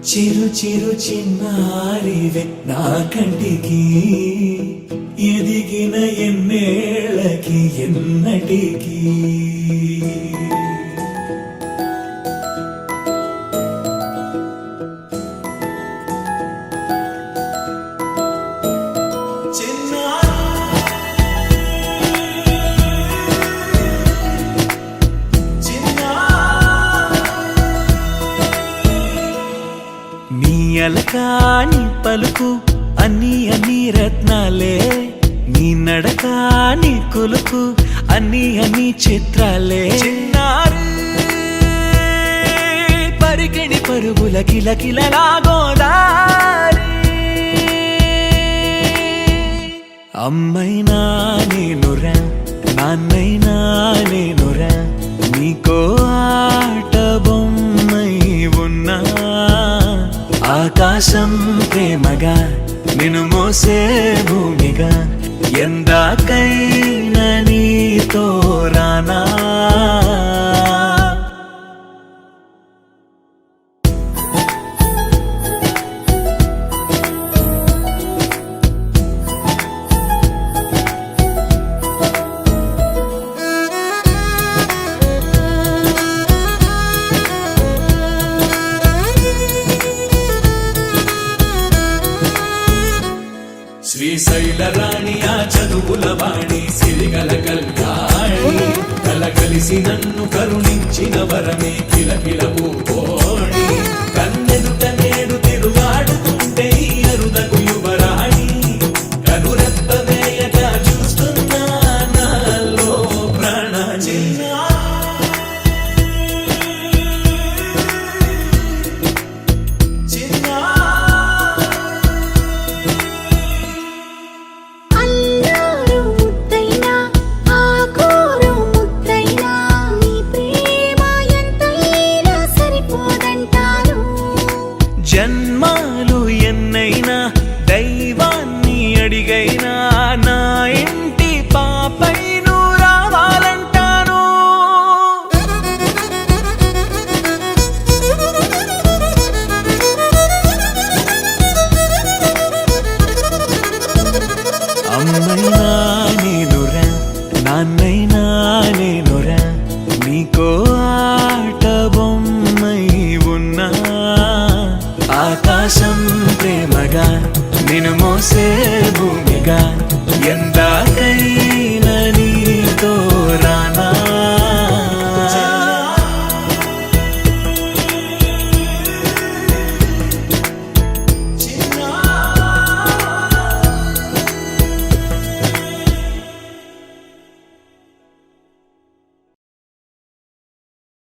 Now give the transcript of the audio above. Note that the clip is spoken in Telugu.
చిరు చిరు చిన్నారివే నా కంటికి ఎదిగిన ఎన్నేళ్ళకి ఎన్నటికి అలకాని పలుకు అన్ని అన్ని రత్నాలే నీ నడక నీ కొలుకు అన్ని అన్ని చిత్రాలే చిన్నారు పరికిణి పరుగుల కిలకిలలా గోదారి అమ్మైనా నేనురా నాన్నైనా నేనురా నీకో ఆట బొమ్మై ఉన్నా ఆకాశం ప్రేమగా నిన్ను మోసే భూమిగా ఎందాకైనా నీతో రానా శ్రీశైల రాణి ఆ చదువుల వాణి సిరిగల కళ్యాణి కలగలిసి నన్ను కరుణించిన వరమే కిలకిల పూకోణి కన్నెదుట నేడు తిరుగాడుతుంటే అరుదకు యువరాణి కనురెప్ప వేయక చూస్తున్నా నాలో ప్రాణ జన్మాలు ఎన్నైనా దైవాన్ని అడిగైనా నా ఇంటి పాపై నువ్వు రావాలంటాను అమ్మైనా నేనురా నాన్నైనా నేనురా నీకో ఆట బొమ్మై ఉన్నా ఆకాశం ప్రేమగా నిన్ను మోసే భూమి